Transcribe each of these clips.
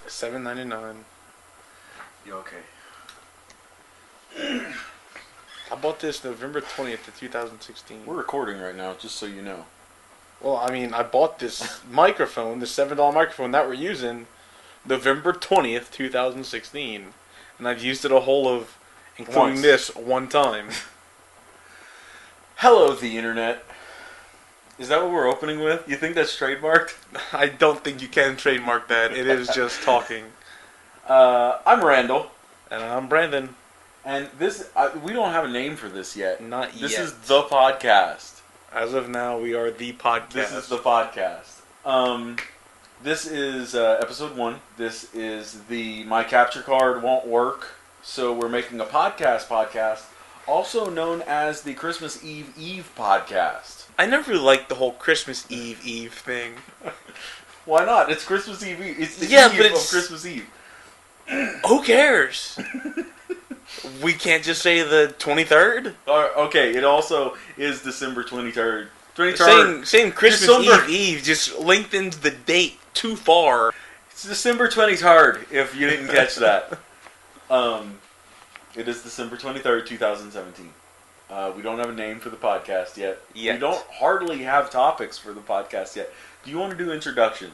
$7.99. You okay? I bought this November 20th of 2016. We're recording right now, just so you know. Well, I mean, I bought this microphone, the $7 microphone that we're using, November 20th, 2016. And I've used it a whole of, including Once. this, one time. Hello, the internet. Is that what we're opening with? You think that's trademarked? I don't think you can trademark that. It is just talking. I'm Randall. And I'm Brandon. And this, we don't have a name for this yet. Not This yet. is the podcast. As of now, we are the podcast. This is the podcast. This is episode 1. This is the My Capture Card Won't Work, so we're making a podcast, also known as the Christmas Eve podcast. I never really liked the whole Christmas Eve thing. Why not? It's Christmas Eve. It's the Yeah, eve but of it's- Christmas Eve. Who cares? We can't just say the 23rd? Okay, it also is December 23rd. 23rd. Saying Christmas December. Eve just lengthens the date too far. It's December 23rd, if you didn't catch that. It is December 23rd, 2017. We don't have a name for the podcast yet. Yet. We don't hardly have topics for the podcast yet. Do you want to do introductions?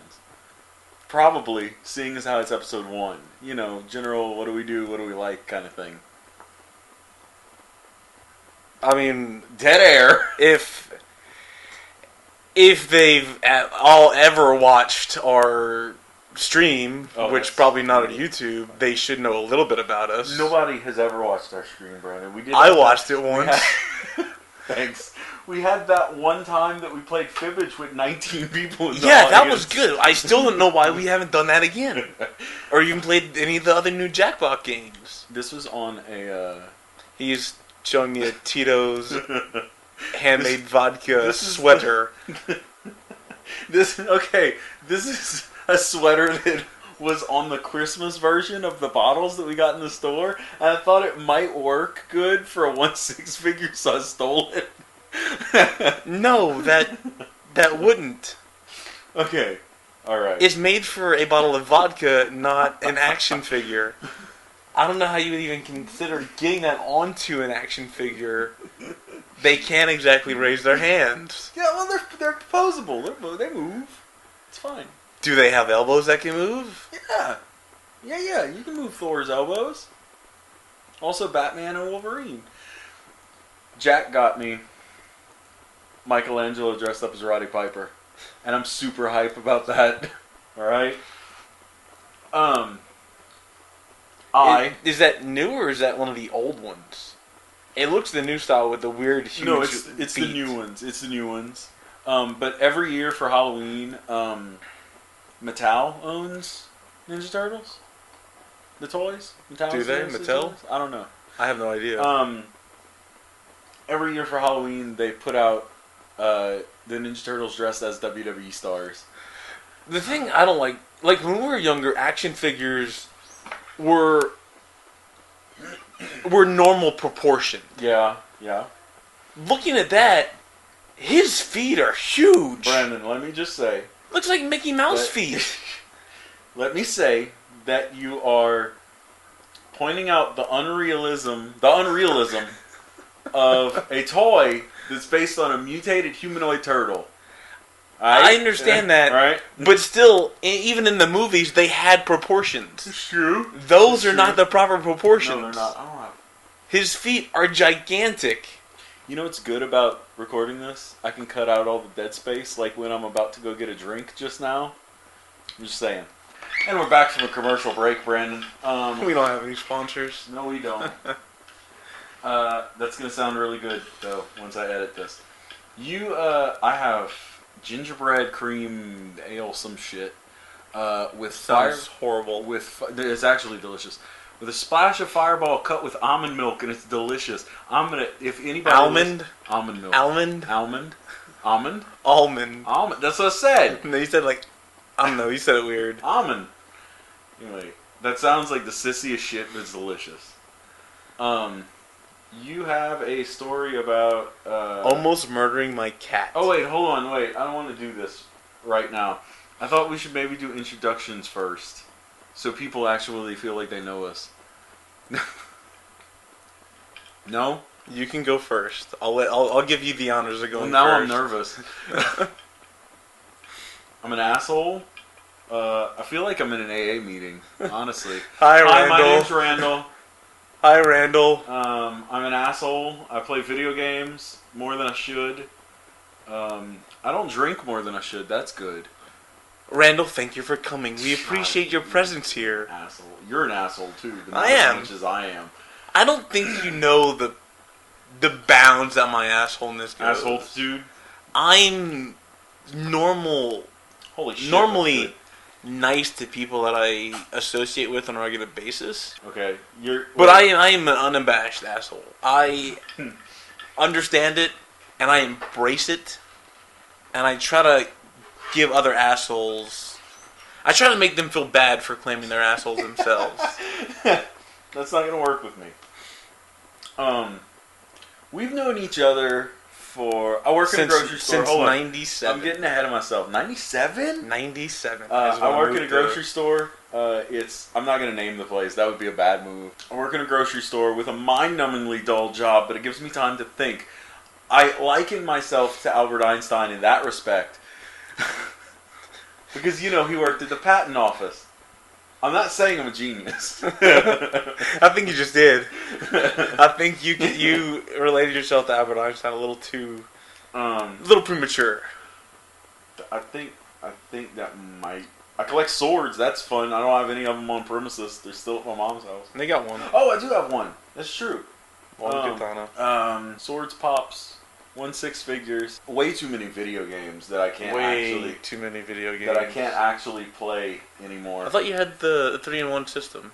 Probably, seeing as how it's episode 1. You know, general, what do we do, what do we like kind of thing. I mean, Dead air. if they've all ever watched our stream, which that's- probably not on YouTube, they should know a little bit about us. Nobody has ever watched our stream, Brandon. We did. I watched it once. Thanks. We had that one time that we played Fibbage with 19 people in the Yeah, that audience. was good. I still don't know why we haven't done that again. Or even played any of the other new Jackpot games. This was on a... He's showing me a Tito's handmade vodka this is- sweater. This is a sweater that was on the Christmas version of the bottles that we got in the store, and I thought it might work good for a 1/6 figure, so I stole it. No, that wouldn't. Okay, alright. It's made for a bottle of vodka, not an action figure. I don't know how you would even consider getting that onto an action figure. They can't exactly raise their hands. Yeah, well, they're posable. They move. It's fine. Do they have elbows that can move? Yeah. You can move Thor's elbows. Also, Batman and Wolverine. Jack got me Michelangelo dressed up as Roddy Piper, and I'm super hype about that. All right. Is that new or is that one of the old ones? It looks the new style with the weird huge No, it's the feet. new ones. It's the new ones. But every year for Halloween, Mattel owns Ninja Turtles. The toys. Mattel Do they? owns the Mattel? toys? I don't know. I have no idea. Every year for Halloween, they put out the Ninja Turtles dressed as WWE stars. The thing I don't like when we were younger, action figures were normal proportion. Yeah. Looking at that, his feet are huge. Brandon, let me just say. Looks like Mickey Mouse Let- feet. Let me say that you are pointing out the unrealism of a toy that's based on a mutated humanoid turtle. I understand that. Right? But still, even in the movies, they had proportions. It's true. Those are not the proper proportions. No, they're not. I don't have... His feet are gigantic. You know what's good about recording this? I can cut out all the dead space, like when I'm about to go get a drink just now. I'm just saying. And we're back from a commercial break, Brandon. We don't have any sponsors. No, we don't. That's going to sound really good, though, once I edit this. I have gingerbread cream ale, some shit, with Sounds horrible. it's actually delicious. With a splash of Fireball cut with almond milk, and it's delicious. If anybody... Almond? Almond milk. Almond? Almond? Almond. Almond. That's what I said. No, you said I don't know, you said it weird. Almond. Anyway, that sounds like the sissiest shit, but it's delicious. You have a story about... Almost murdering my cat. Oh, wait, hold on, wait. I don't want to do this right now. I thought we should maybe do introductions first. so people actually feel like they know us. No? You can go first. I'll give you the honors of going Well, now first. I'm nervous. I'm an asshole. I feel like I'm in an AA meeting, honestly. Hi, Hi, Randall. my name's Randall. Hi, Randall. I'm an asshole. I play video games more than I should. I don't drink more than I should. That's good. Randall, thank you for coming. We appreciate your presence here. Asshole. You're an asshole too. But not I am. as much as I am. I don't think you know the bounds that my assholeness goes. Asshole dude. I'm normally nice to people that I associate with on a regular basis. Okay. But I am an unabashed asshole. I understand it, and I embrace it, and I try to give other assholes... I try to make them feel bad for claiming they're assholes themselves. That's not going to work with me. We've known each other for... I work in a grocery store. Since Hold on. 97. I'm getting ahead of myself. 97? 97. I work in a grocery store. I'm not going to name the place. That would be a bad move. I work in a grocery store with a mind-numbingly dull job, but it gives me time to think. I liken myself to Albert Einstein in that respect. Because, he worked at the patent office. I'm not saying I'm a genius. I think you just did. I think you related yourself to Albert Einstein a little too... a little premature. I think that might... I collect swords. That's fun. I don't have any of them on premises. They're still at my mom's house. They got one. Oh, I do have one. That's true. One katana. Swords, pops, 1 6 figures. Way too many video games that I can't actually play anymore. I thought you had the 3-in-1 system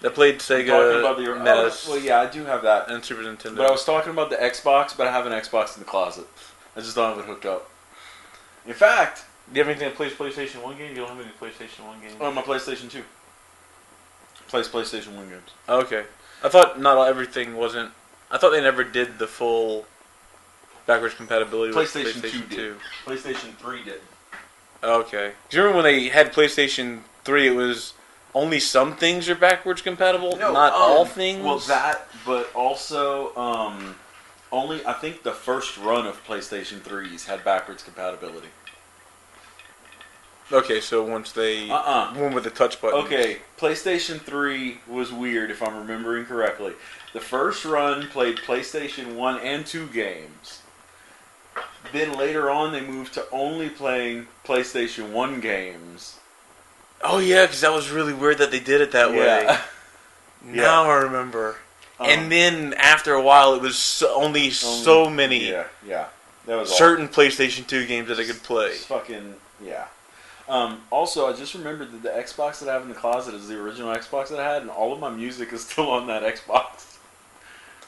that played Sega, talking about the NES, well, yeah, I do have that, and Super Nintendo. But I was talking about the Xbox, but I have an Xbox in the closet. I just don't have it hooked up. In fact, do you have anything that plays PlayStation 1 games? You don't have any PlayStation 1 games? Oh, my PlayStation 2 plays PlayStation 1 games. Okay. I thought not everything wasn't... I thought they never did the full backwards compatibility with PlayStation 2. Did. PlayStation 3 did. Okay. Do you remember when they had PlayStation 3, it was only some things are backwards compatible? No, not all things? Well, that, but also, only, I think the first run of PlayStation 3s had backwards compatibility. Okay, so once they went with the touch button. Okay, PlayStation 3 was weird if I'm remembering correctly. The first run played PlayStation 1 and 2 games. Then later on they moved to only playing PlayStation 1 games. Oh yeah, because that was really weird that they did it that way. Now I remember. And then after a while it was only so many that was certain PlayStation 2 games that I could play. It's fucking, yeah. Also, I just remembered that the Xbox that I have in the closet is the original Xbox that I had, and all of my music is still on that Xbox.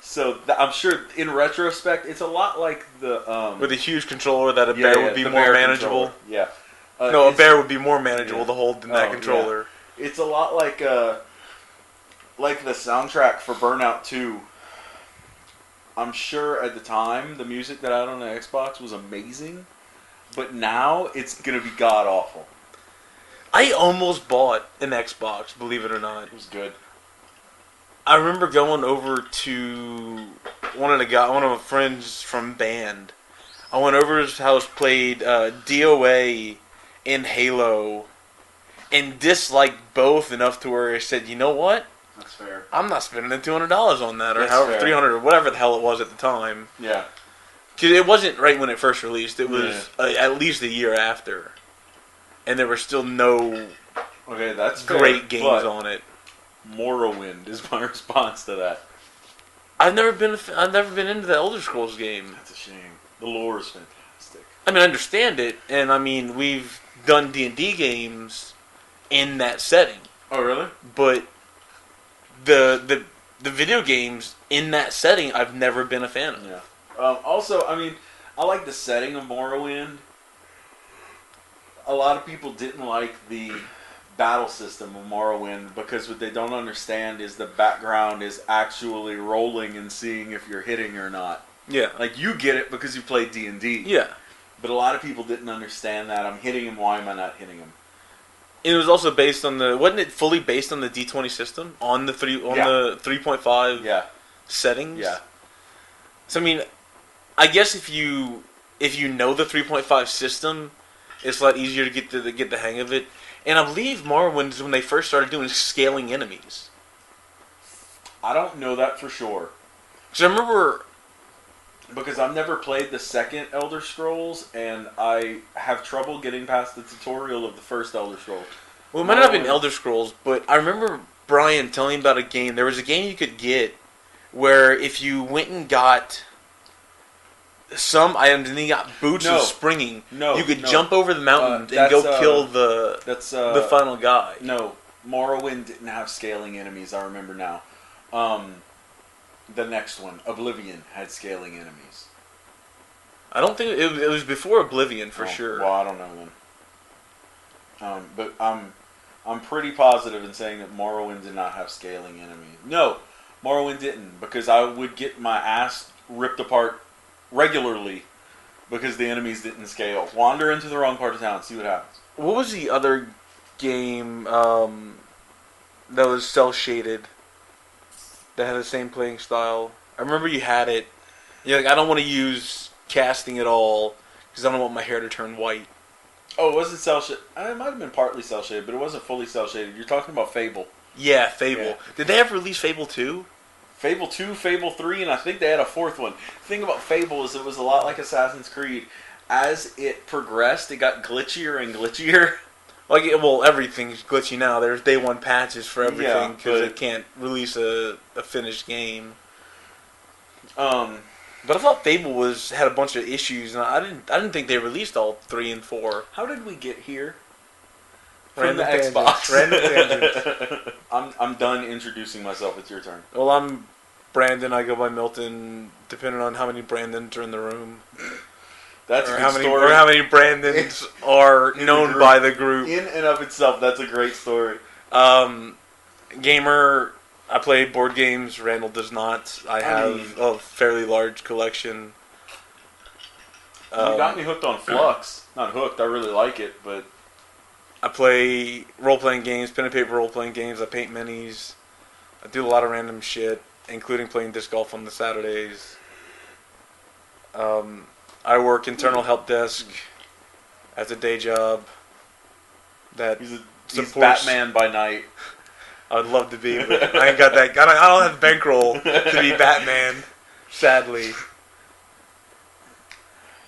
So I'm sure, in retrospect, it's a lot like the with a huge controller that a bear would be more manageable. Controller. Yeah, no, a bear would be more manageable to hold than that controller. Yeah. It's a lot like the soundtrack for Burnout 2. I'm sure at the time the music that I had on the Xbox was amazing. But now, it's going to be god-awful. I almost bought an Xbox, believe it or not. It was good. I remember going over to one of my friends from band. I went over to his house, played DOA and Halo, and disliked both enough to where I said, you know what? That's fair. I'm not spending the $200 on that, or however, $300 or whatever the hell it was at the time. Yeah. Because it wasn't right when it first released. It was at least a year after. And there were still no great games on it. Morrowind is my response to that. I've never been into the Elder Scrolls game. That's a shame. The lore is fantastic. I mean, I understand it, and I mean, we've done D&D games in that setting. Oh, really? But the video games in that setting, I've never been a fan of. Yeah. Also, I mean, I like the setting of Morrowind. A lot of people didn't like the battle system of Morrowind because what they don't understand is the background is actually rolling and seeing if you're hitting or not. Yeah. Like, you get it because you played D&D. Yeah. But a lot of people didn't understand that. I'm hitting him, why am I not hitting him? It was also based on the. Wasn't it fully based on the D20 system on the the 3.5 settings? Yeah. So I mean, I guess if you know the 3.5 system, it's a lot easier to get the hang of it. And I believe Morrowind's when they first started doing scaling enemies. I don't know that for sure. Because I remember. Because I've never played the second Elder Scrolls, and I have trouble getting past the tutorial of the first Elder Scrolls. Well, it might not have been Elder Scrolls, but I remember Brian telling me about a game. There was a game you could get where if you went and got some items and then you got boots of springing, you could jump over the mountain and go kill the final guy. No, Morrowind didn't have scaling enemies, I remember now. The next one, Oblivion, had scaling enemies. I don't think it was before Oblivion for sure. Well, I don't know then. But I'm pretty positive in saying that Morrowind did not have scaling enemies. No, Morrowind didn't, because I would get my ass ripped apart regularly because the enemies didn't scale. Wander into the wrong part of town, see what happens. What was the other game that was cel shaded? That had the same playing style. I remember you had it. You're like, I don't want to use casting at all because I don't want my hair to turn white. Oh, it wasn't cel shaded. It might have been partly cel shaded, but it wasn't fully cel shaded. You're talking about Fable. Yeah, Fable. Yeah. Did they ever release Fable 2? Fable 2, Fable 3, and I think they had a fourth one. The thing about Fable is it was a lot like Assassin's Creed. As it progressed, it got glitchier and glitchier. Well, everything's glitchy now. There's day one patches for everything because it can't release a finished game. But I thought Fable had a bunch of issues, and I didn't think they released all 3 and 4. How did we get here? From the Xbox. Random tangents. I'm done introducing myself. It's your turn. Well, I'm Brandon. I go by Milton, depending on how many Brandons are in the room. That's a good story. Or how many Brandons are known by the group. In and of itself, that's a great story. Gamer, I play board games. Randall does not. I have a fairly large collection. You got me hooked on Flux. Not hooked, I really like it, but... I play role-playing games, pen and paper role-playing games. I paint minis. I do a lot of random shit, including playing disc golf on the Saturdays. I work internal help desk as a day job. He's Batman by night. I would love to be, but I ain't got that. I don't have the bankroll to be Batman, sadly.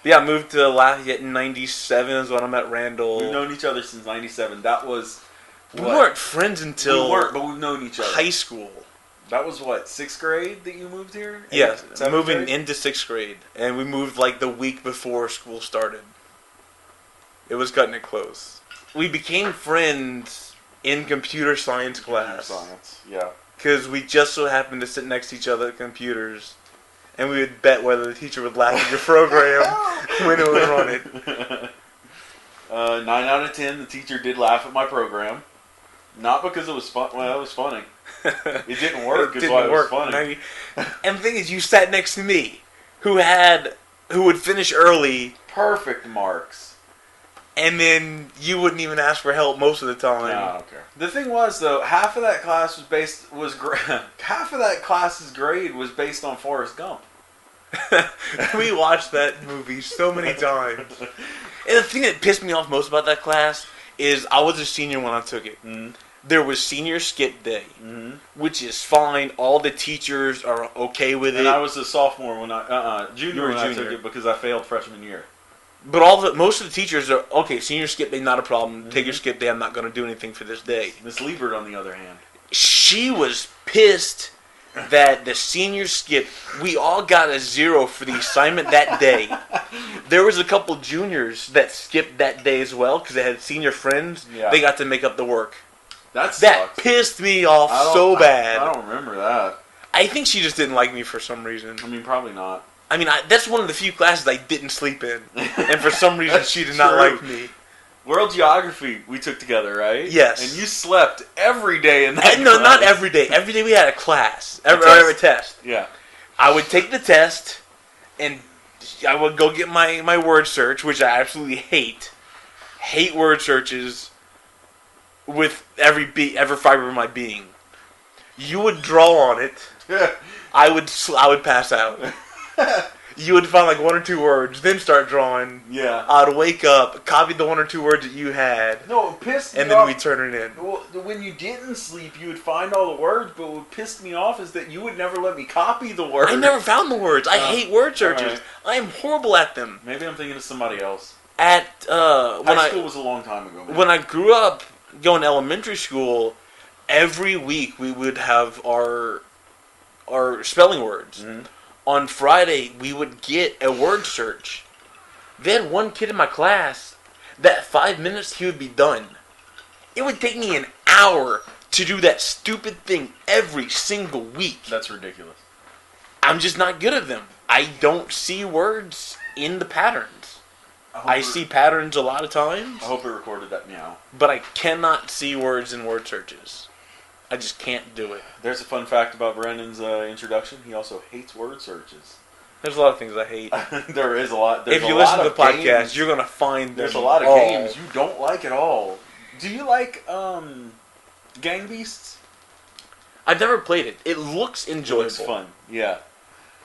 But yeah, I moved to Lafayette in '97 is when I met Randall. We've known each other since '97. That was... We weren't friends until... We weren't, but we've known each other. High school. That was what, 6th grade that you moved here? Yeah, moving into 6th grade. And we moved like the week before school started. It was cutting it close. We became friends in computer science class. Computer science, yeah. Because we just so happened to sit next to each other at computers. And we would bet whether the teacher would laugh at your program when it would run it. 9 out of 10, the teacher did laugh at my program. Not because it was fun. Well, it was funny. It didn't work. It was funny. And the thing is, you sat next to me, who would finish early, perfect marks, and then you wouldn't even ask for help most of the time. No, I don't care. The thing was, though, half of that class half of that class's grade was based on Forrest Gump. We watched that movie so many times. And the thing that pissed me off most about that class is I was a senior when I took it. Mm-hmm. There was senior skip day, which is fine. All the teachers are okay with it. And I was a sophomore junior when I took it because I failed freshman year. But most of the teachers are okay. Senior skip day, not a problem. Take your skip day. I'm not going to do anything for this day. Miss Liebert, on the other hand, she was pissed that the senior skip. We all got a 0 for the assignment that day. There was a couple juniors that skipped that day as well because they had senior friends. Yeah. They got to make up the work. That pissed me off so bad. I don't remember that. I think she just didn't like me for some reason. I mean, probably not. I mean, that's one of the few classes I didn't sleep in. And for some reason, she did not like me. World Geography we took together, right? Yes. And you slept every day in that class. No, not every day. Every day we had a class. Every test. Yeah. I would take the test, and I would go get my word search, which I absolutely hate. Hate word searches. with every fiber of my being. You would draw on it. I would pass out. You would find like one or two words, then start drawing. Yeah. I'd wake up, copy the one or two words that you had. No, it pissed me off. And then we'd turn it in. Well, when you didn't sleep, you would find all the words, but what pissed me off is that you would never let me copy the words. I never found the words. I hate word searches. Right. I am horrible at them. Maybe I'm thinking of somebody else. High school was a long time ago. Man. When I grew up going to elementary school, every week we would have our spelling words. Mm-hmm. On Friday, we would get a word search. They had one kid in my class that 5 minutes he would be done. It would take me an hour to do that stupid thing every single week. That's ridiculous. I'm just not good at them. I don't see words in the patterns. I see patterns a lot of times. I hope it recorded that meow. But I cannot see words in word searches. I just can't do it. There's a fun fact about Brandon's introduction. He also hates word searches. There's a lot of things I hate. There is a lot. If you listen to the podcast, you're going to find there's a lot of games you don't like at all. Do you like Gang Beasts? I've never played it. It looks enjoyable. It looks fun. Yeah.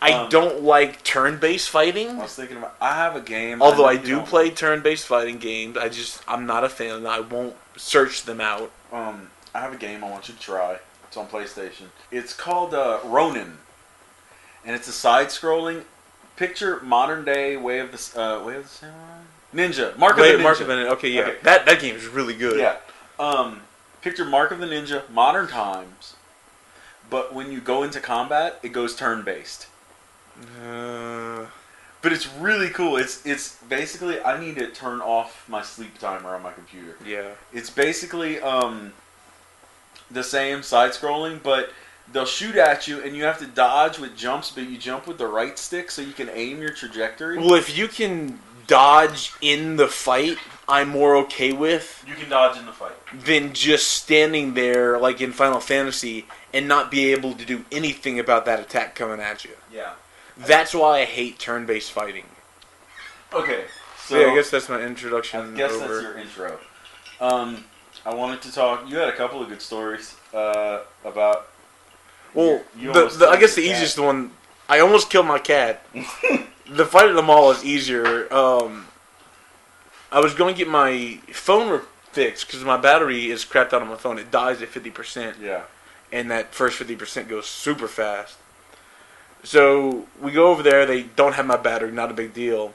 I don't like turn-based fighting. I was thinking about. I have a game. Although I do play turn-based fighting games, I'm not a fan. I won't search them out. I have a game I want you to try. It's on PlayStation. It's called Ronin, and it's a side-scrolling. Picture modern day Way of the Samurai. Ninja. Mark of the Ninja. Okay, yeah. Okay. That game is really good. Yeah. Picture Mark of the Ninja, modern times, but when you go into combat, it goes turn-based. But it's really cool. It's basically, I need to turn off my sleep timer on my computer. Yeah. It's basically the same side-scrolling, but they'll shoot at you, and you have to dodge with jumps, but you jump with the right stick so you can aim your trajectory. Well, if you can dodge in the fight, I'm more okay with. You can dodge in the fight. Than just standing there, like in Final Fantasy, and not be able to do anything about that attack coming at you. Yeah. That's why I hate turn-based fighting. Okay. So yeah, I guess that's my introduction. I guess that's your intro. I wanted to talk. You had a couple of good stories about. Well, I guess the easiest one. I almost killed my cat. The fight at the mall is easier. I was going to get my phone fixed because my battery is crapped out on my phone. It dies at 50%. Yeah. And that first 50% goes super fast. So we go over there. They don't have my battery. Not a big deal.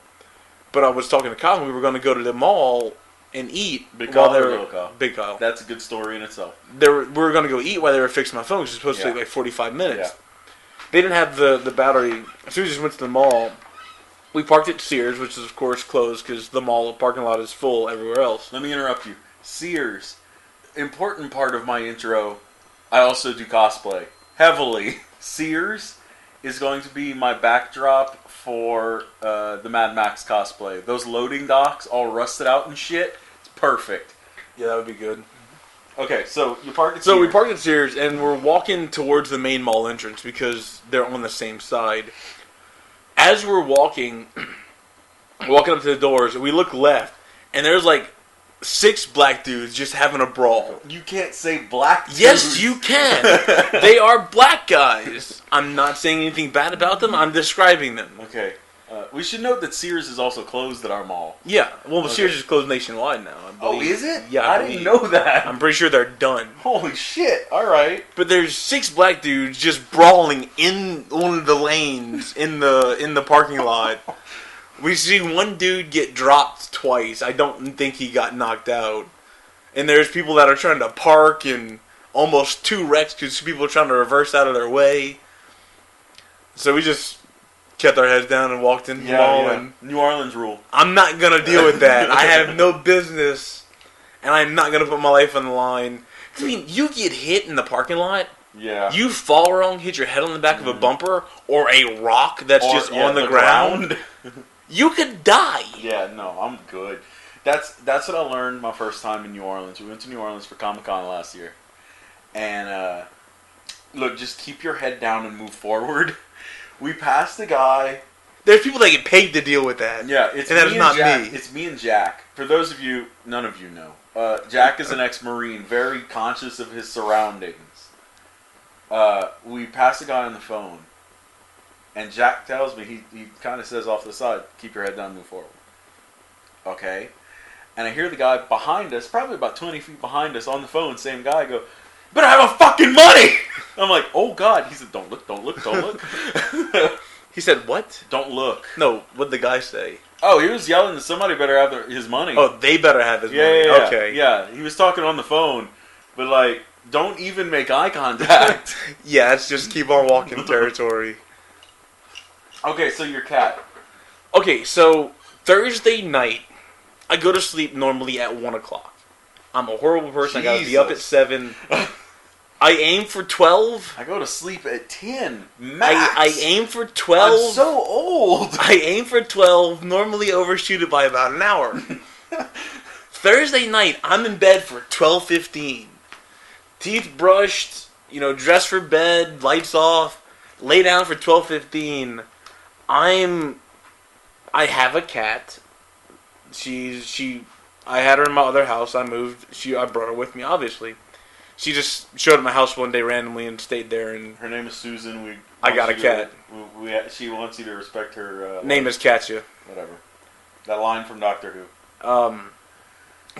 But I was talking to Kyle. We were going to go to the mall and eat. Big Kyle or Little Kyle? Big Kyle. That's a good story in itself. We were going to go eat while they were fixing my phone, which is supposed to take like 45 minutes. Yeah. They didn't have the battery. So we just went to the mall. We parked at Sears, which is, of course, closed because the mall parking lot is full everywhere else. Let me interrupt you. Sears. Important part of my intro. I also do cosplay. Heavily. Sears is going to be my backdrop for the Mad Max cosplay. Those loading docks all rusted out and shit. It's perfect. Yeah, that would be good. Okay, so you parked at Sears. So we parked at Sears, and we're walking towards the main mall entrance because they're on the same side. As we're walking up to the doors, we look left, and there's like 6 black dudes just having a brawl. You can't say black dudes. Yes, you can. They are black guys. I'm not saying anything bad about them. I'm describing them. Okay. We should note that Sears is also closed at our mall. Yeah. Well, okay. Sears is closed nationwide now. Oh, is it? Yeah, I didn't know that. I'm pretty sure they're done. Holy shit. All right. But there's 6 black dudes just brawling in one of the lanes in the parking lot. We see one dude get dropped twice. I don't think he got knocked out. And there's people that are trying to park and almost 2 wrecks because people are trying to reverse out of their way. So we just kept our heads down and walked into the mall. And New Orleans rule. I'm not going to deal with that. I have no business, and I'm not going to put my life on the line. I mean, you get hit in the parking lot. Yeah. You fall wrong, hit your head on the back of a bumper, or a rock that's just on the ground. You could die. Yeah, no, I'm good. That's what I learned my first time in New Orleans. We went to New Orleans for Comic-Con last year. And, look, just keep your head down and move forward. We passed a guy. There's people that get paid to deal with that. Yeah, and that is not Jack. me. It's me and Jack. For those of you, none of you know. Jack is an ex-Marine, very conscious of his surroundings. We pass a guy on the phone, and Jack tells me, he kind of says off the side, keep your head down, move forward. Okay? And I hear the guy behind us, probably about 20 feet behind us on the phone, same guy, go, better have a fucking money! I'm like, oh God. He said, don't look, don't look, don't look. He said what? Don't look. No, what'd the guy say? Oh, he was yelling that somebody better have his money. Oh, they better have his money. Yeah. Okay. Yeah, he was talking on the phone, but like, don't even make eye contact. Yeah, let's just keep on walking territory. Okay, so your cat. Okay, so Thursday night, I go to sleep normally at 1 o'clock. I'm a horrible person. Jesus. I gotta be up at 7. I aim for 12. I go to sleep at 10. Max. I aim for 12. I'm so old. I aim for 12, normally overshoot it by about an hour. Thursday night, I'm in bed for 12:15. Teeth brushed, dressed for bed, lights off, lay down for 12:15. I have a cat. I had her in my other house. I moved. I brought her with me, obviously. She just showed up at my house one day randomly and stayed there. And her name is Susan. I got a cat. She wants you to respect her. Name is Katya. Whatever. That line from Doctor Who.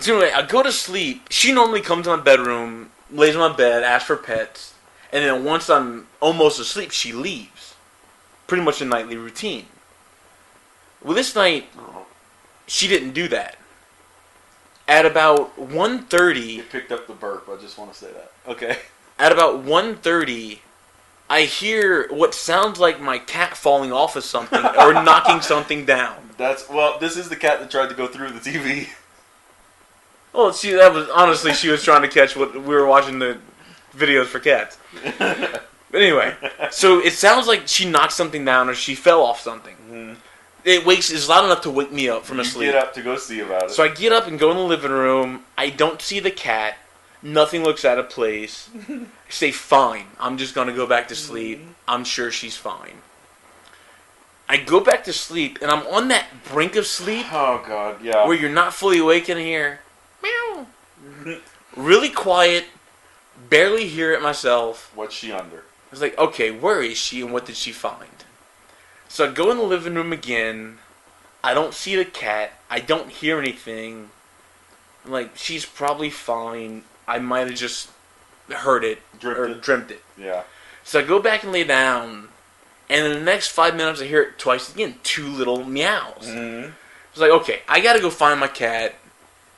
So anyway, I go to sleep. She normally comes in my bedroom, lays on my bed, asks for pets, and then once I'm almost asleep, she leaves. Pretty much a nightly routine. Well, this night, she didn't do that. At about 1:30... You picked up the burp, I just want to say that. Okay. At about 1:30, I hear what sounds like my cat falling off of something or knocking something down. This is the cat that tried to go through the TV. Well, she was trying to catch what we were watching the videos for cats. But anyway, so it sounds like she knocked something down or she fell off something. Mm-hmm. It's loud enough to wake me up from a sleep. You get up to go see about it. So I get up and go in the living room. I don't see the cat. Nothing looks out of place. I say, fine. I'm just going to go back to sleep. I'm sure she's fine. I go back to sleep, and I'm on that brink of sleep. Oh, God, yeah. Where you're not fully awake and hear, meow. Really quiet. Barely hear it myself. What's she under? I was like, okay, where is she and what did she find? So I go in the living room again. I don't see the cat. I don't hear anything. I'm like, she's probably fine. I might have just heard it. Dreamt it. Yeah. So I go back and lay down. And in the next 5 minutes I hear it twice again. 2 little meows. Mm-hmm. I was like, okay, I gotta go find my cat.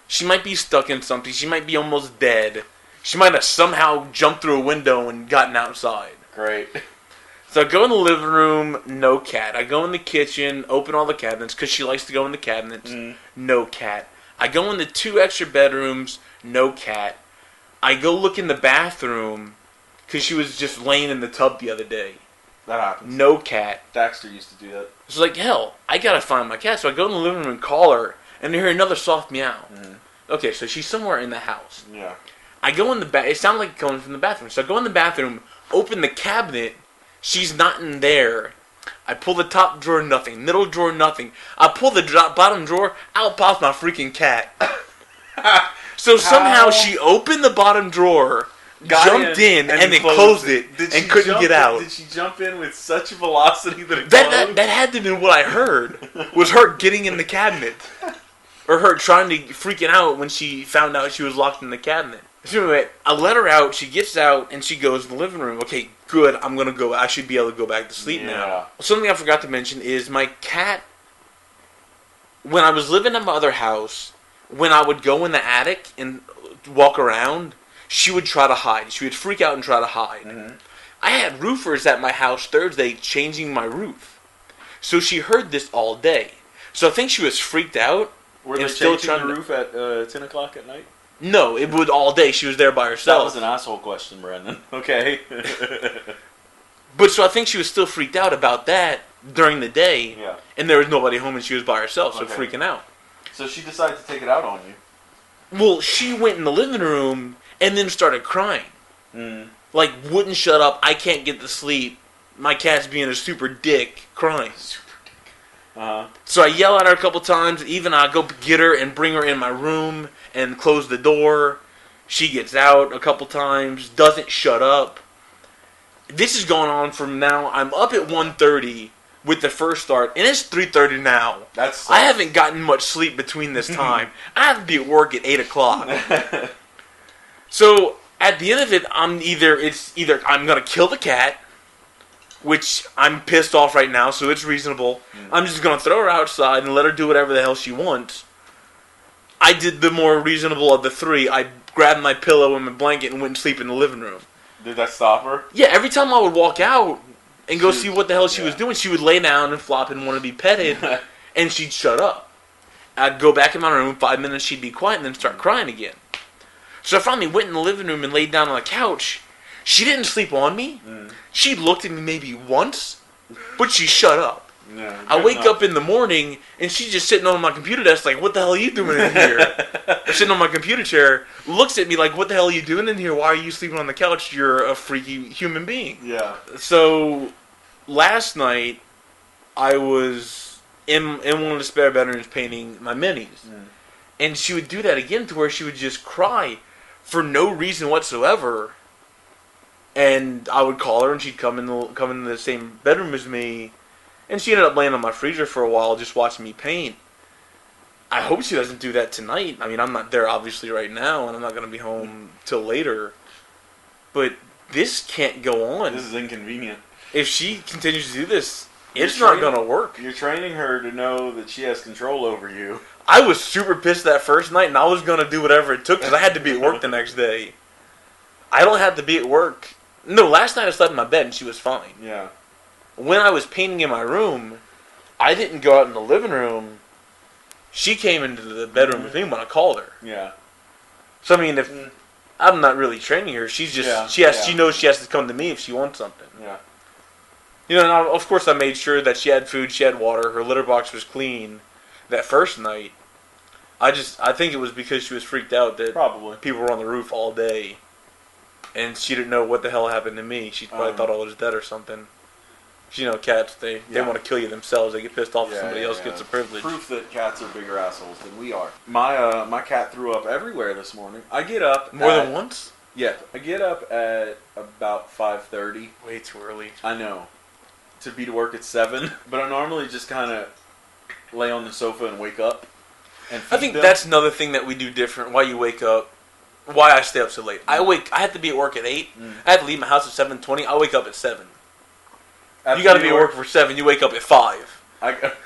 She might be stuck in something. She might be almost dead. She might have somehow jumped through a window and gotten outside. Great. So I go in the living room, no cat. I go in the kitchen, open all the cabinets, because she likes to go in the cabinets, no cat. I go in the 2 extra bedrooms, no cat. I go look in the bathroom, because she was just laying in the tub the other day. That happens. No cat. Daxter used to do that. It's like, hell, I gotta find my cat. So I go in the living room and call her, and I hear another soft meow. Okay, so she's somewhere in the house. Yeah. I go in the it sounded like coming from the bathroom. So I go in the bathroom, open the cabinet. She's not in there. I pull the top drawer, nothing. Middle drawer, nothing. I pull the bottom drawer, out pops my freaking cat. So somehow she opened the bottom drawer, jumped in and then closed it, and couldn't get out. Did she jump in with such velocity that it closed? That had to have been what I heard, was her getting in the cabinet. Or her trying to freaking out when she found out she was locked in the cabinet. So anyway, I let her out, she gets out, and she goes in the living room. Okay, good, I'm going to go. I should be able to go back to sleep now. Something I forgot to mention is my cat, when I was living at my other house, when I would go in the attic and walk around, she would try to hide. She would freak out and try to hide. Mm-hmm. I had roofers at my house Thursday changing my roof. So she heard this all day. So I think she was freaked out. Were they changing the roof at 10 o'clock at night? No, it would all day. She was there by herself. That was an asshole question, Brandon. Okay. But so I think she was still freaked out about that during the day. Yeah. And there was nobody home and she was by herself, so freaking out. So she decided to take it out on you. Well, she went in the living room and then started crying. Like, wouldn't shut up. I can't get to sleep. My cat's being a super dick, crying. Super dick. So I yell at her a couple times. Even I go get her and bring her in my room and close the door. She gets out a couple times, doesn't shut up. This is going on from now. I'm up at 1:30 with the first start, and it's 3:30 now. I haven't gotten much sleep between this time. I have to be at work at 8 o'clock. So at the end of it, it's either I'm gonna kill the cat, which I'm pissed off right now, so it's reasonable. I'm just gonna throw her outside and let her do whatever the hell she wants. I did the more reasonable of the three. I grabbed my pillow and my blanket and went and sleep in the living room. Did that stop her? Yeah, every time I would walk out and go see what the hell she was doing, she would lay down and flop and want to be petted, and she'd shut up. I'd go back in my room, 5 minutes, she'd be quiet, and then start crying again. So I finally went in the living room and laid down on the couch. She didn't sleep on me. She looked at me maybe once, but she shut up. Yeah, I wake up in the morning, and she's just sitting on my computer desk like, what the hell are you doing in here? Sitting on my computer chair, looks at me like, what the hell are you doing in here? Why are you sleeping on the couch? You're a freaky human being. Yeah. So, last night, I was in one of the spare bedrooms painting my minis. And she would do that again to where she would just cry for no reason whatsoever. And I would call her, and she'd come in the same bedroom as me. And she ended up laying on my freezer for a while just watching me paint. I hope she doesn't do that tonight. I mean, I'm not there obviously right now, and I'm not going to be home till later. But this can't go on. This is inconvenient. If she continues to do this, it's not going to work. You're training her to know that she has control over you. I was super pissed that first night, and I was going to do whatever it took because I had to be at work the next day. I don't have to be at work. No, last night I slept in my bed, and she was fine. Yeah. When I was painting in my room, I didn't go out in the living room. She came into the bedroom with me when I called her. Yeah. So I mean, if I'm not really training her, she's just she knows she has to come to me if she wants something. Yeah. You know, and of course I made sure that she had food, she had water, her litter box was clean. That first night, I think it was because she was freaked out that probably people were on the roof all day, and she didn't know what the hell happened to me. She probably thought I was dead or something. You know, cats, they want to kill you themselves. They get pissed off if somebody else gets a privilege. Proof that cats are bigger assholes than we are. My cat threw up everywhere this morning. I get up more than once? Yeah. I get up at about 5:30. Way too early. I know. To be to work at 7. But I normally just kind of lay on the sofa and wake up. And I think that's another thing that we do different. Why you wake up. Why I stay up so late. I have to be at work at 8. I have to leave my house at 7:20. I wake up at 7. You got to be at work for 7. You wake up at 5.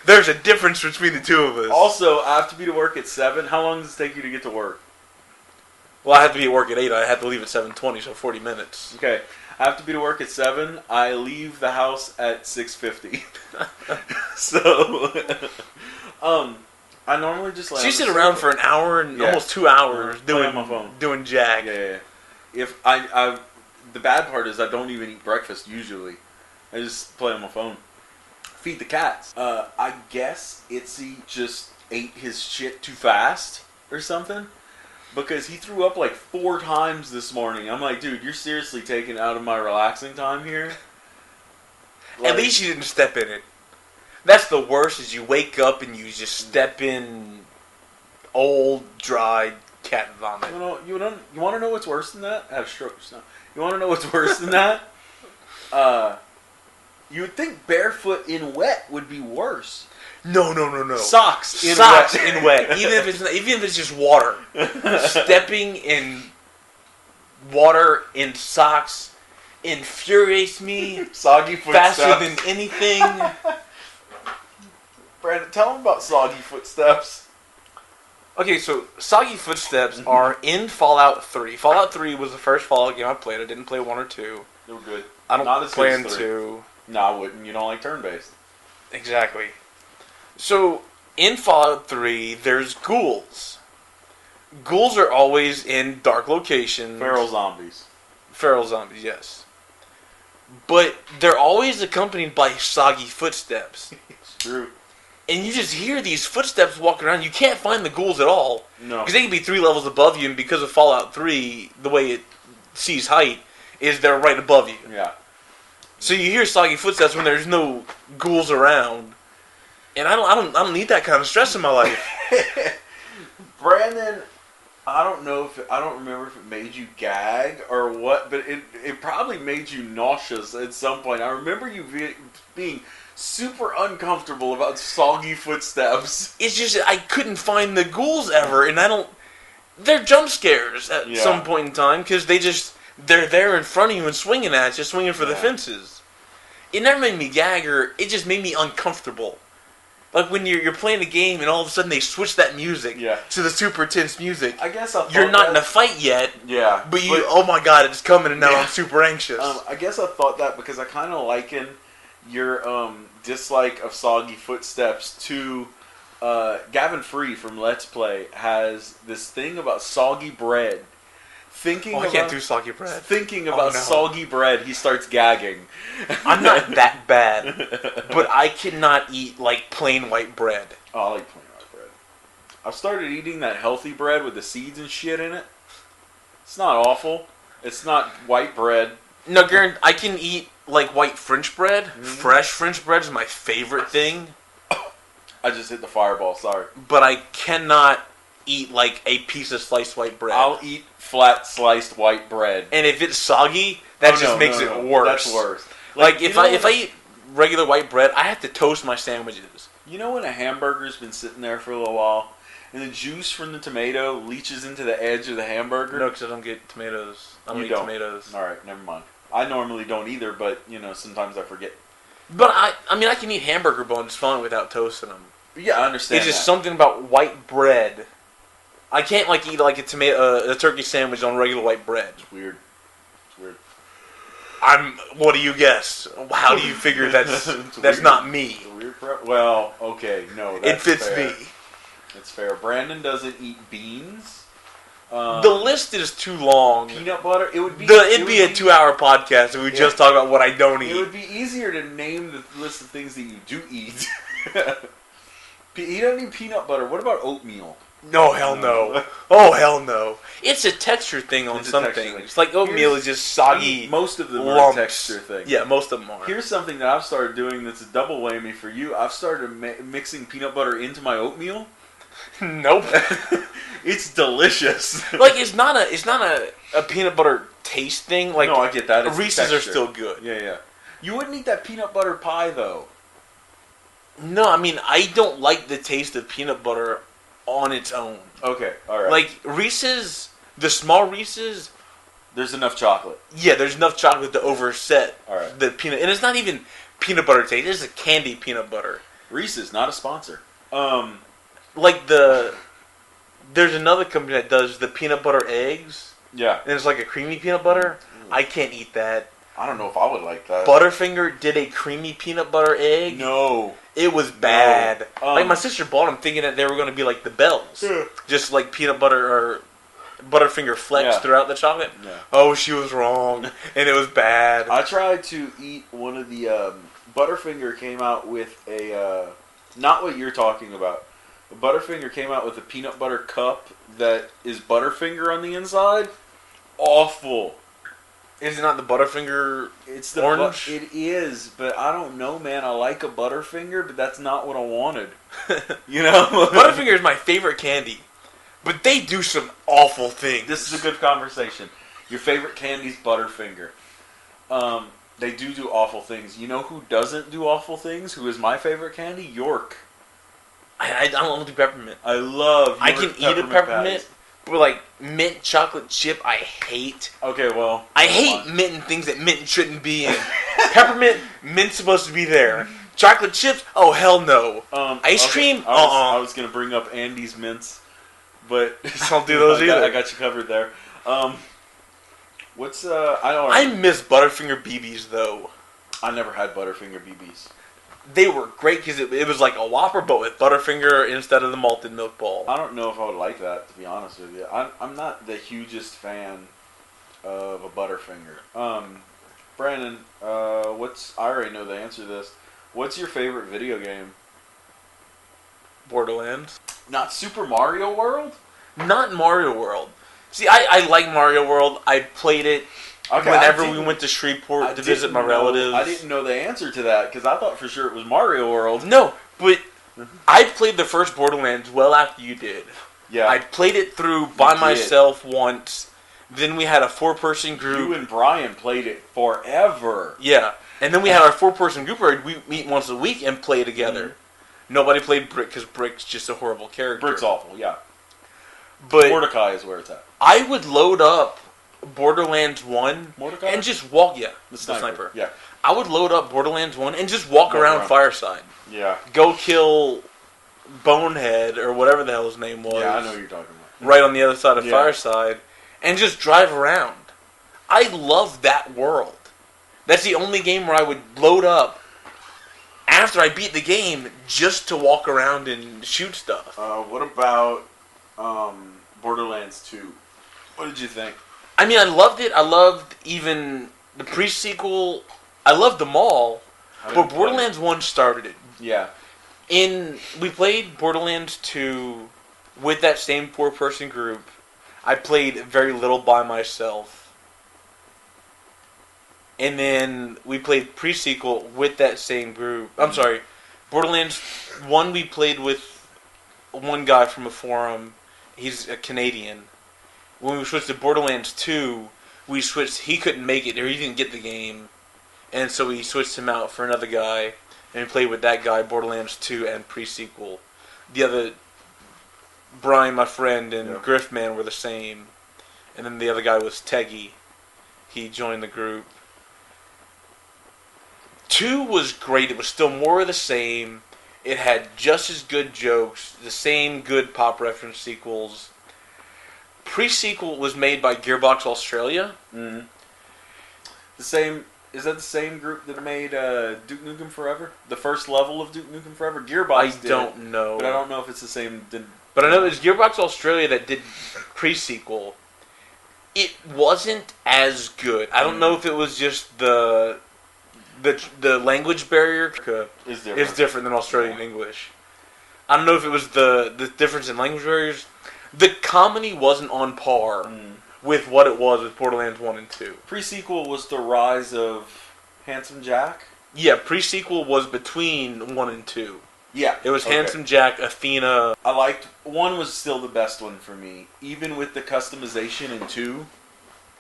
There's a difference between the two of us. Also, I have to be to work at 7. How long does it take you to get to work? Well, I have to be at work at 8. I have to leave at 7:20, so 40 minutes. Okay. I have to be to work at 7. I leave the house at 6:50. So, I normally just So you sit around for an hour and almost 2 hours doing my phone, doing jack. Yeah. If the bad part is I don't even eat breakfast usually. I just play on my phone. Feed the cats. I guess Itzy just ate his shit too fast or something. Because he threw up like 4 times this morning. I'm like, dude, you're seriously taking out of my relaxing time here? Like, at least you didn't step in it. That's the worst, is you wake up and you just step in old, dry cat vomit. You want to know what's worse than that? I have a stroke just now. You want to know what's worse than that? You would think barefoot in wet would be worse. No. Socks in wet. Even if it's just water. Stepping in water in socks infuriates me. Soggy footsteps. Faster than anything. Brandon, tell them about Soggy Footsteps. Okay, so Soggy Footsteps are in Fallout 3. Fallout 3 was the first Fallout game I played. I didn't play 1 or 2. They were good. I don't plan to. No, I wouldn't. You don't like turn-based. Exactly. So, in Fallout 3, there's ghouls. Ghouls are always in dark locations. Feral zombies. Feral zombies, yes. But they're always accompanied by soggy footsteps. It's true. And you just hear these footsteps walking around. You can't find the ghouls at all. No. Because they can be 3 levels above you, and because of Fallout 3, the way it sees height, is they're right above you. Yeah. So you hear soggy footsteps when there's no ghouls around. And I don't need that kind of stress in my life. Brandon, I don't remember if it made you gag or what, but it probably made you nauseous at some point. I remember you being super uncomfortable about soggy footsteps. It's just I couldn't find the ghouls ever, and they're jump scares at some point in time because they're there in front of you and swinging at you, swinging for the fences. It never made me gag, or it just made me uncomfortable. Like when you're playing a game and all of a sudden they switch that music to the super tense music. I guess you're not in a fight yet. Yeah, but oh my god, it's coming, and now I'm super anxious. I guess I thought that because I kind of liken your dislike of soggy footsteps to Gavin Free from Let's Play has this thing about soggy bread. I can't do soggy bread. Thinking about soggy bread, he starts gagging. I'm not that bad, but I cannot eat like plain white bread. Oh, I like plain white bread. I've started eating that healthy bread with the seeds and shit in it. It's not awful. It's not white bread. No, Garen, I can eat like white French bread. Mm-hmm. Fresh French bread is my favorite thing. I just hit the fireball, sorry. But I cannot eat like a piece of sliced white bread. I'll eat flat sliced white bread. And if it's soggy, that makes it worse. That's worse. Like if I eat regular white bread, I have to toast my sandwiches. You know when a hamburger's been sitting there for a little while, and the juice from the tomato leaches into the edge of the hamburger? No, because I don't get tomatoes. I don't eat tomatoes. All right, never mind. I normally don't either, but sometimes I forget. But I mean, I can eat hamburger buns fine without toasting them. Yeah, I understand. It's just something about white bread. I can't eat like a turkey sandwich on regular white bread. It's weird. It's weird. What do you guess? How do you figure that's not me? It's a weird well, okay, no, it fits fair. me. It's fair. Brandon doesn't eat beans. The list is too long. Peanut butter. It'd be a 2-hour podcast if we just talk about what I don't eat. It would be easier to name the list of things that you do eat. He doesn't eat peanut butter. What about oatmeal? No, hell no. Oh, hell no. It's a texture thing on some things. It's like oatmeal is just soggy. Most of them lumps. are a texture thing. Yeah, most of them are. Here's something that I've started doing that's a double whammy for you. I've started mixing peanut butter into my oatmeal. Nope. It's delicious. Like it's not a peanut butter taste thing. Like no, I get that. It's Reese's are still good. Yeah. You wouldn't eat that peanut butter pie though. No, I mean I don't like the taste of peanut butter on its own. Okay, all right. Like Reese's, the small Reese's, there's enough chocolate. Yeah, there's enough chocolate to overset the peanut, and it's not even peanut butter taste. It's a candy peanut butter. Reese's, not a sponsor. There's another company that does the peanut butter eggs. Yeah, and it's like a creamy peanut butter. I can't eat that. I don't know if I would like that. Butterfinger did a creamy peanut butter egg. No. It was bad. Like my sister bought them thinking that they were going to be like the Bells. Yeah. Just like peanut butter or Butterfinger flecks throughout the chocolate. Yeah. Oh, she was wrong. And it was bad. I tried to eat one of the... Butterfinger came out with a... not what you're talking about. Butterfinger came out with a peanut butter cup that is Butterfinger on the inside. Awful. Is it not the Butterfinger? It's the orange. It is, but I don't know, man. I like a Butterfinger, but that's not what I wanted. Butterfinger is my favorite candy, but they do some awful things. This is a good conversation. Your favorite candy's Butterfinger. They do awful things. You know who doesn't do awful things? Who is my favorite candy? York. I don't do peppermint. I love York. I can eat a peppermint. But like mint chocolate chip, I hate. Okay, well, I hate mint and things that mint shouldn't be in. Peppermint, mint's supposed to be there. Chocolate chips, oh hell no. Ice cream, I was gonna bring up Andy's mints, but don't do those either. I got you covered there. I miss Butterfinger BBs though. I never had Butterfinger BBs. They were great because it was like a Whopper, but with Butterfinger instead of the malted milk ball. I don't know if I would like that, to be honest with you. I'm not the hugest fan of a Butterfinger. Brandon, I already know the answer to this. What's your favorite video game? Borderlands. Not Super Mario World? Not Mario World. See, I like Mario World. I played it. Okay, whenever we went to Shreveport to visit my relatives. I didn't know the answer to that because I thought for sure it was Mario World. No, but I played the first Borderlands well after you did. Yeah. I played it through by myself once. Then we had a 4-person group. You and Brian played it forever. Yeah. And then we had our 4-person group where we meet once a week and play together. Mm-hmm. Nobody played Brick because Brick's just a horrible character. Brick's awful, yeah. But Mordecai is where it's at. I would load up Borderlands 1 Mordecai? and just walk. Yeah, the sniper. Yeah. I would load up Borderlands 1 and just walk around Fireside. Yeah. Go kill Bonehead or whatever the hell his name was. Yeah, I know what you're talking about. Right on the other side of Fireside. And just drive around. I love that world. That's the only game where I would load up after I beat the game just to walk around and shoot stuff. What about Borderlands 2? What did you think? I mean, I loved it. I loved even the pre-sequel. I loved them all. But Borderlands 1 started it. Yeah. We played Borderlands 2 with that same 4-person group. I played very little by myself. And then we played pre-sequel with that same group. I'm sorry. Borderlands 1 we played with one guy from a forum. He's a Canadian. When we switched to Borderlands 2, we switched. He couldn't make it, or he didn't get the game. And so we switched him out for another guy. And we played with that guy, Borderlands 2 and pre-sequel. The other... Brian, my friend, and Griffman were the same. And then the other guy was Teggy. He joined the group. 2 was great. It was still more of the same. It had just as good jokes, the same good pop reference sequels. Pre-sequel was made by Gearbox Australia. Mm-hmm. Is that the same group that made Duke Nukem Forever? The first level of Duke Nukem Forever? Gearbox did. I don't know. But I don't know if it's the same... But I know it was Gearbox Australia that did pre-sequel. It wasn't as good. I don't know if it was just the language barrier is different than Australian English. I don't know if it was the difference in language barriers. The comedy wasn't on par with what it was with Borderlands 1 and 2. Pre-sequel was the rise of Handsome Jack? Yeah, pre-sequel was between 1 and 2. Yeah. It was Handsome Jack, Athena. I liked... 1 was still the best one for me. Even with the customization in 2.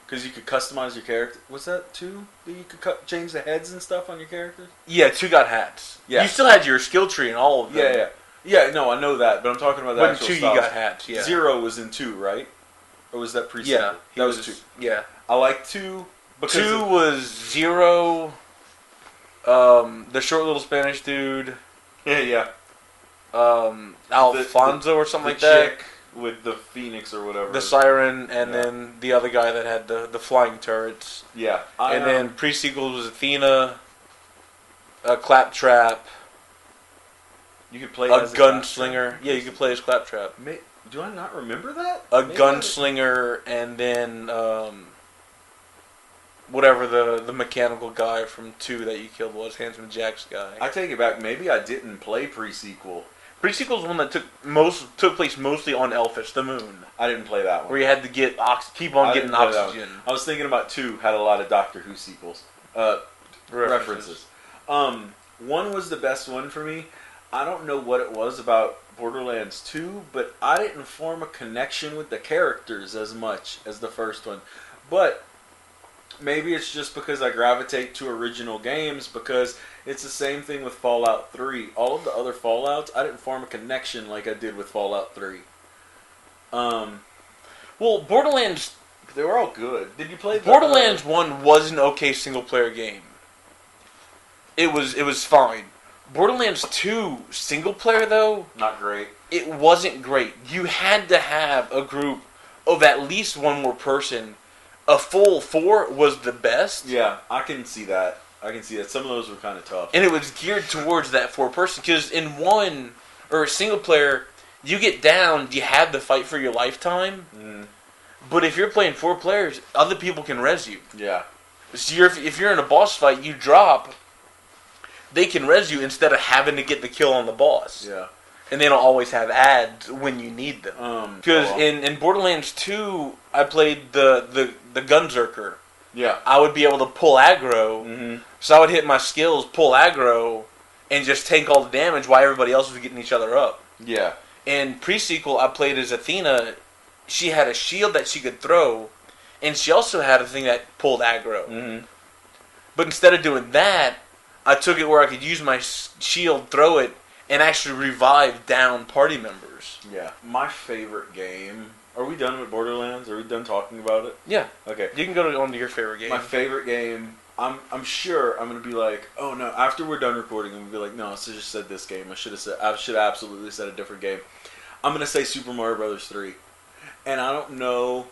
Because you could customize your character. Was that 2? That you could change the heads and stuff on your characters? Yeah, 2 got hats. Yeah. You still had your skill tree and all of them. Yeah. Yeah, no, I know that. But I'm talking about the actual in 2 styles. You got hats, yeah. 0 was in 2, right? Or was that pre-sequel? Yeah. That was 2. Yeah. I like 2 because... 2 was 0... the short little Spanish dude. Yeah. Alfonso or something like that. Chick with the Phoenix or whatever. The Siren, and then the other guy that had the flying turrets. Yeah. And then pre-sequel was Athena, Claptrap. You could play a as gunslinger. Yeah, you could play as Claptrap. Do I not remember that? A gunslinger, and then whatever the mechanical guy from 2 that you killed was, Handsome Jack's guy. I take it back. Maybe I didn't play pre-sequel. Pre-sequel is one that took place mostly on Elfish, the moon. I didn't play that one. Where you had to get keep on getting oxygen. I was thinking about 2 had a lot of Doctor Who sequels. References. 1 was the best one for me. I don't know what it was about Borderlands 2, but I didn't form a connection with the characters as much as the first one. But maybe it's just because I gravitate to original games, because it's the same thing with Fallout 3. All of the other Fallouts, I didn't form a connection like I did with Fallout 3. Well, Borderlands... They were all good. Did you play Borderlands 1 was an okay single-player game. It was fine. Borderlands 2 single-player, though... Not great. It wasn't great. You had to have a group of at least one more person. A full 4 was the best. Yeah, I can see that. Some of those were kind of tough. And it was geared towards that 4-person. Because in 1, or a single-player, you get down, you have to fight for your lifetime. Mm. But if you're playing 4 players, other people can res you. Yeah. So if you're in a boss fight, you drop... They can res you instead of having to get the kill on the boss. Yeah. And they don't always have ads when you need them. Because in Borderlands 2, I played the Gunzerker. Yeah. I would be able to pull aggro. Mm-hmm. So I would hit my skills, pull aggro, and just tank all the damage while everybody else was getting each other up. Yeah. In pre-sequel, I played as Athena. She had a shield that she could throw, and she also had a thing that pulled aggro. Mm-hmm. But instead of doing that, I took it where I could use my shield, throw it, and actually revive down party members. Yeah. My favorite game... Are we done with Borderlands? Are we done talking about it? Yeah. Okay. You can on to your favorite game. My favorite game... I'm sure I'm going to be like, oh no, after we're done recording, I'm going to be like, no, I should have said this game. I should have absolutely said a different game. I'm going to say Super Mario Brothers 3. And I don't know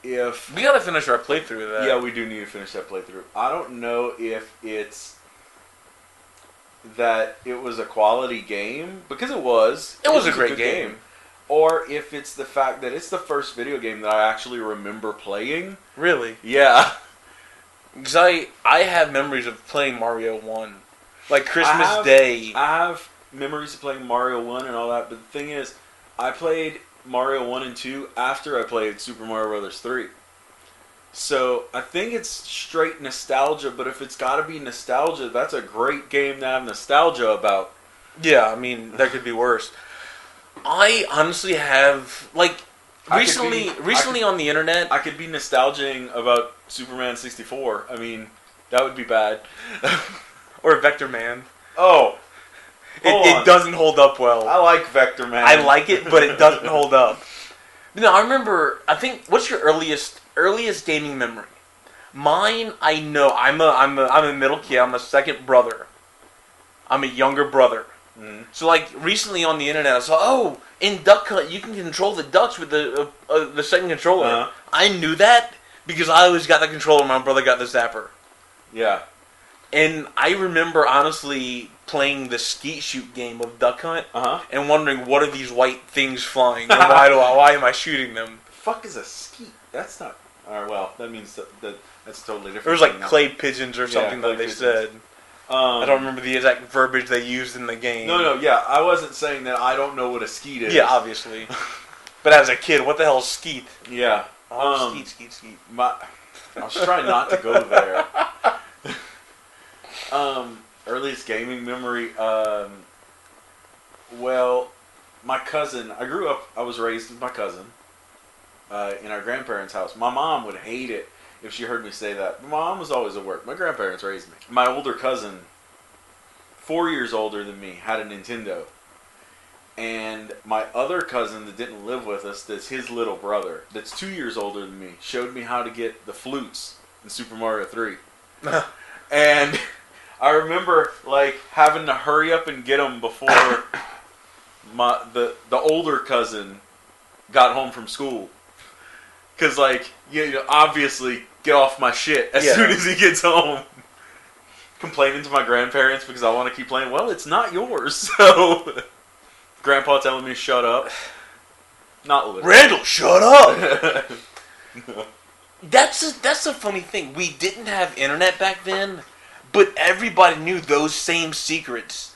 if... We got to finish our playthrough of that. Yeah, we do need to finish that playthrough. I don't know if it's that it was a quality game, because it was. It was a good great game. Or if it's the fact that it's the first video game that I actually remember playing. Really? Yeah. Because I have memories of playing Mario 1. Like Christmas Day. I have memories of playing Mario 1 and all that, but the thing is, I played Mario 1 and 2 after I played Super Mario Brothers 3. So, I think it's straight nostalgia, but if it's got to be nostalgia, that's a great game to have nostalgia about. Yeah, I mean, that could be worse. I honestly have, like, recently on the internet... I could be nostalgizing about Superman 64. I mean, that would be bad. Or Vector Man. Oh! It doesn't hold up well. I like Vector Man. I like it, but it doesn't hold up. No, I remember, I think, what's your earliest gaming memory? Mine, I know, I'm a middle kid, I'm a second brother. I'm a younger brother. Mm-hmm. So, like, recently on the internet, I saw, in Duck Hunt, you can control the ducks with the second controller. Uh-huh. I knew that because I always got the controller, my brother got the zapper. Yeah. And I remember, honestly, playing the skeet shoot game of Duck Hunt and wondering, what are these white things flying, and why am I shooting them? The fuck is a skeet? That's not... Alright, well, that means that's totally different. There was, like, clay pigeons or something that they said. I don't remember the exact verbiage they used in the game. No, yeah, I wasn't saying that I don't know what a skeet is. Yeah, obviously. But as a kid, what the hell is skeet? Yeah. Skeet. I was trying not to go there. Earliest gaming memory, well, my cousin, I was raised with my cousin in our grandparents' house. My mom would hate it if she heard me say that. My mom was always at work. My grandparents raised me. My older cousin, 4 years older than me, had a Nintendo. And my other cousin that didn't live with us, that's his little brother, that's 2 years older than me, showed me how to get the flutes in Super Mario 3. And I remember, like, having to hurry up and get them before the older cousin got home from school. Because, like, you obviously get off my shit as soon as he gets home. Complaining to my grandparents because I want to keep playing. Well, it's not yours, so... Grandpa telling me to shut up. Not literally. Randall, shut up! That's a funny thing. We didn't have internet back then, but everybody knew those same secrets.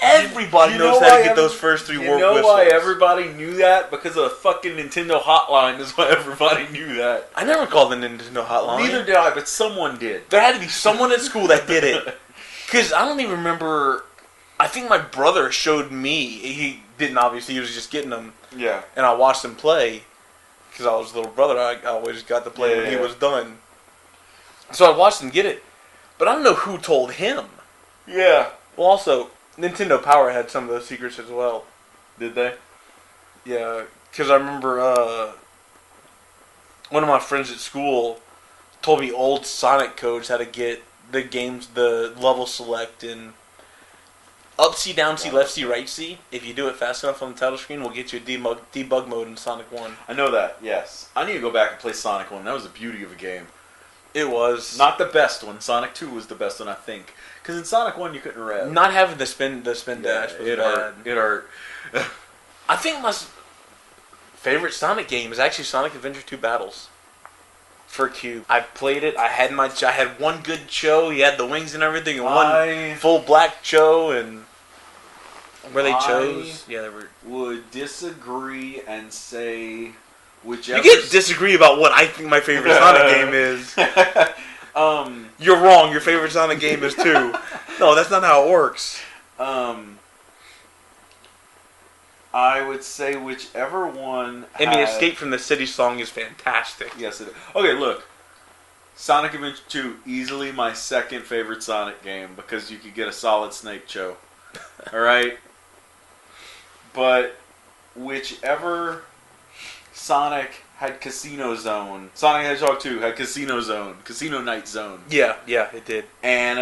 Everybody knows how to get those first three warp whistles. You know why everybody knew that? Because of the fucking Nintendo hotline is why everybody knew that. I never called the Nintendo hotline. Neither did I, but someone did. There had to be someone at school that did it. Because I don't even remember... I think my brother showed me. He didn't, obviously. He was just getting them. Yeah. And I watched him play. Because I was a little brother. I always got to play when he was done. So I watched him get it. But I don't know who told him. Yeah. Well, also... Nintendo Power had some of those secrets as well. Did they? Yeah, because I remember one of my friends at school told me old Sonic codes how to get the games, the level select, and up C, down C, left C, right C. If you do it fast enough on the title screen, we'll get you a debug mode in Sonic 1. I know that, yes. I need to go back and play Sonic 1. That was the beauty of a game. It was. Not the best one. Sonic 2 was the best one, I think. Because in Sonic 1, you couldn't rev. Not having the spin dash was it bad. It hurt. I think my favorite Sonic game is actually Sonic Adventure 2 Battles for Cube. I played it. I had one good Cho. He had the wings and everything, and one full black Cho, and where they chose. Yeah, they were. Would disagree and say whichever. You can't disagree about what I think my favorite Sonic game is. You're wrong. Your favorite Sonic game is 2. No, that's not how it works. I would say whichever one. And the Escape from the City song is fantastic. Yes, it is. Okay, look. Sonic Adventure 2, easily my second favorite Sonic game because you could get a solid Snake Cho. Alright? But whichever Sonic had Casino Zone, Sonic Hedgehog 2 had Casino Zone, Casino Night Zone. Yeah, it did. And,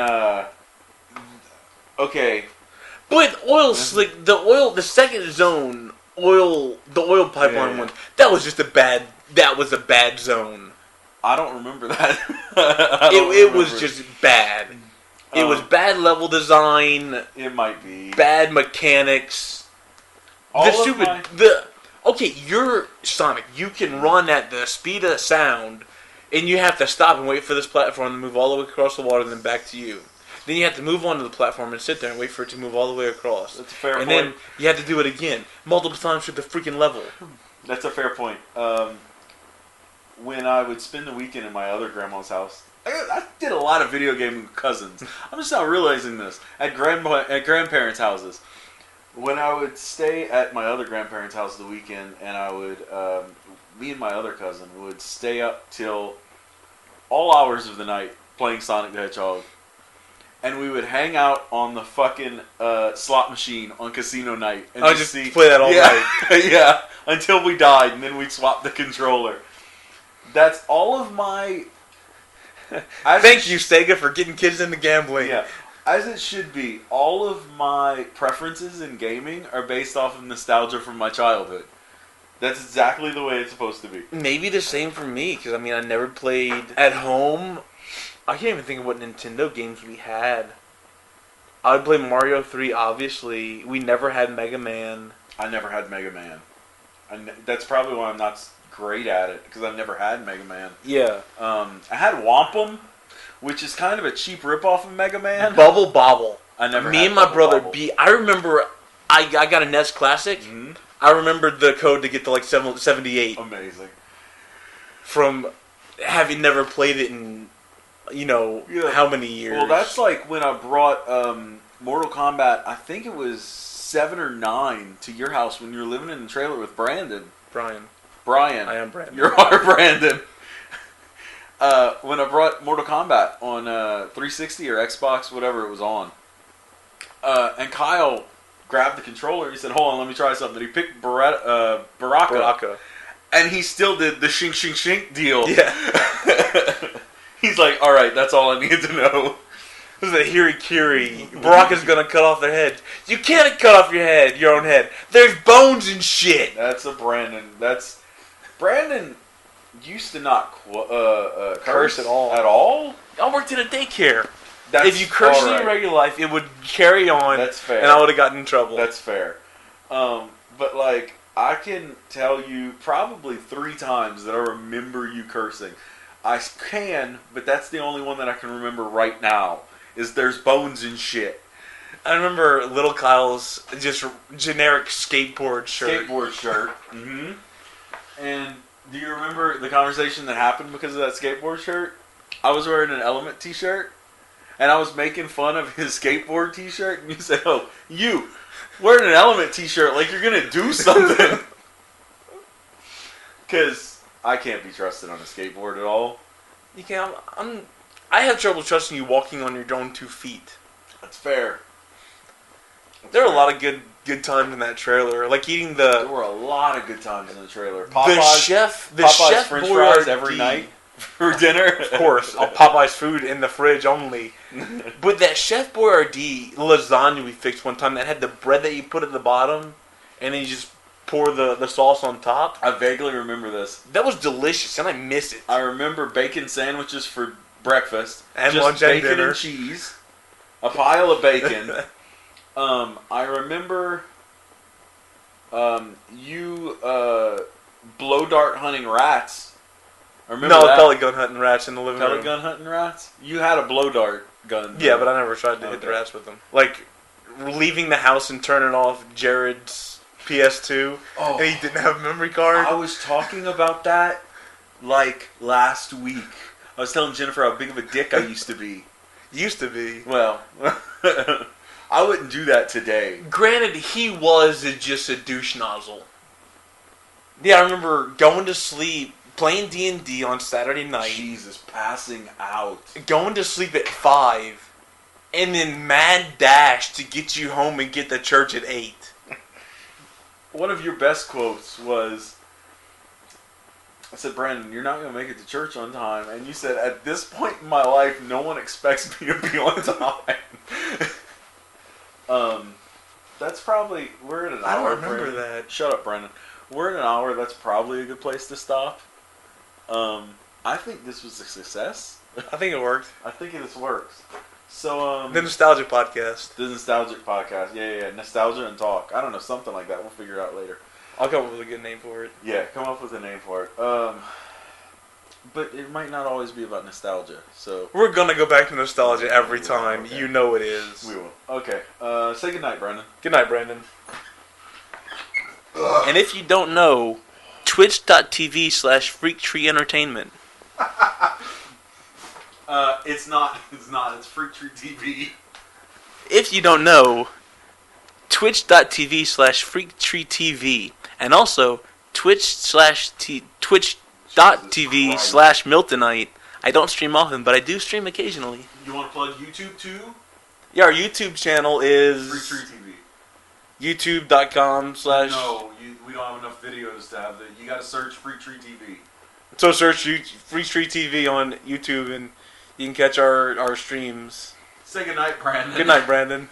okay. But oil slick, the second zone, the oil pipeline one, that was a bad zone. I don't remember that. It was just bad. It was bad level design. It might be. Bad mechanics. Okay, you're Sonic. You can run at the speed of sound, and you have to stop and wait for this platform to move all the way across the water and then back to you. Then you have to move onto the platform and sit there and wait for it to move all the way across. That's a fair point. And then you have to do it again, multiple times through the freaking level. That's a fair point. When I would spend the weekend in my other grandma's house, I did a lot of video gaming with cousins. I'm just not realizing this. At grandparents' houses. When I would stay at my other grandparents' house the weekend, and I would, me and my other cousin would stay up till all hours of the night playing Sonic the Hedgehog. And we would hang out on the fucking slot machine on casino night. And just play that all night. Yeah, until we died, and then we'd swap the controller. That's all of my... Thank you, Sega, for getting kids into gambling. Yeah, as it should be. All of my preferences in gaming are based off of nostalgia from my childhood. That's exactly the way it's supposed to be. Maybe the same for me, because I never played at home. I can't even think of what Nintendo games we had. I would play Mario 3, obviously. We never had Mega Man. I never had Mega Man. That's probably why I'm not great at it, because I've never had Mega Man. Yeah. I had Wampum, which is kind of a cheap ripoff of Mega Man. Bubble Bobble. I never Me had and my Bubble brother Bobble. I remember I got a NES Classic. Mm-hmm. I remembered the code to get to 78. Amazing. From having never played it in... how many years? Well, that's like when I brought Mortal Kombat, I think it was 7 or 9, to your house when you were living in the trailer with Brandon. Brian. I am Brandon. You're our Brandon. When I brought Mortal Kombat on 360 or Xbox, whatever it was on, and Kyle grabbed the controller and he said, hold on, let me try something. He picked Baraka. And he still did the shink shink shink deal. Yeah. He's like, all right, that's all I need to know. This is a Hirikiri. Baraka's gonna cut off their head. You can't cut off your own head. There's bones and shit. That's a Brandon. Brandon used to not curse at all. At all? I worked in a daycare. If you cursed in your regular life, it would carry on. That's fair. And I would have gotten in trouble. That's fair. But I can tell you probably 3 times that I remember you cursing. I can, but that's the only one that I can remember right now. Is there's bones and shit. I remember little Kyle's just generic skateboard shirt. Mm-hmm. And do you remember the conversation that happened because of that skateboard shirt? I was wearing an Element t-shirt, and I was making fun of his skateboard t-shirt, and you said, oh, you wearing an Element t-shirt like you're going to do something. Because I can't be trusted on a skateboard at all. You can't. I have trouble trusting you walking on your own 2 feet. That's fair. There were a lot of good times in that trailer, like eating There were a lot of good times in the trailer. Popeyes chef French Boyardee fries every night for dinner. Of course, Popeye's food in the fridge only. But that Chef Boyardee lasagna we fixed one time that had the bread that you put at the bottom, and then you just pour the sauce on top. I vaguely remember this. That was delicious, and I miss it. I remember bacon sandwiches for breakfast. And just lunch and bacon dinner. And cheese. A pile of bacon. I remember you blow dart hunting rats. I remember that. pellet gun hunting rats in the living room. Pellet gun hunting rats? You had a blow dart gun. Yeah, but I never tried to hit the rats with them. Like, leaving the house and turning off Jared's PS2, and he didn't have a memory card. I was talking about that, last week. I was telling Jennifer how big of a dick I used to be. Used to be. Well, I wouldn't do that today. Granted, he was just a douche nozzle. Yeah, I remember going to sleep, playing D&D on Saturday night. Jesus, passing out. Going to sleep at 5, and then mad dash to get you home and get to church at 8. One of your best quotes was, I said, Brandon, you're not going to make it to church on time. And you said, at this point in my life, no one expects me to be on time. That's probably, we're at an hour. I don't remember Brandon. that. Shut up, Brandon. We're at an hour. That's probably a good place to stop. I think this was a success. I think it worked. I think it works. So, The Nostalgia Podcast. The Nostalgic Podcast. Yeah. Nostalgia and Talk. I don't know, something like that. We'll figure it out later. I'll come up with a good name for it. Yeah, come up with a name for it. But it might not always be about nostalgia. So We're going to go back to nostalgia every time. Okay. You know it is. we will. Okay. Say goodnight, Brandon. Good night, Brandon. And if you don't know, twitch.tv/FreakTree Entertainment. It's not. It's Freak Tree TV. If you don't know, twitch.tv/FreakTreeTV. And also, twitch.tv/Miltonite. I don't stream often, but I do stream occasionally. You want to plug YouTube too? Yeah, our YouTube channel is Freak Tree TV. youtube.com/ No, we don't have enough videos to have that. You got to search Freak Tree TV. So search Free Street TV on YouTube and you can catch our streams. Say goodnight, Brandon. Good night, Brandon.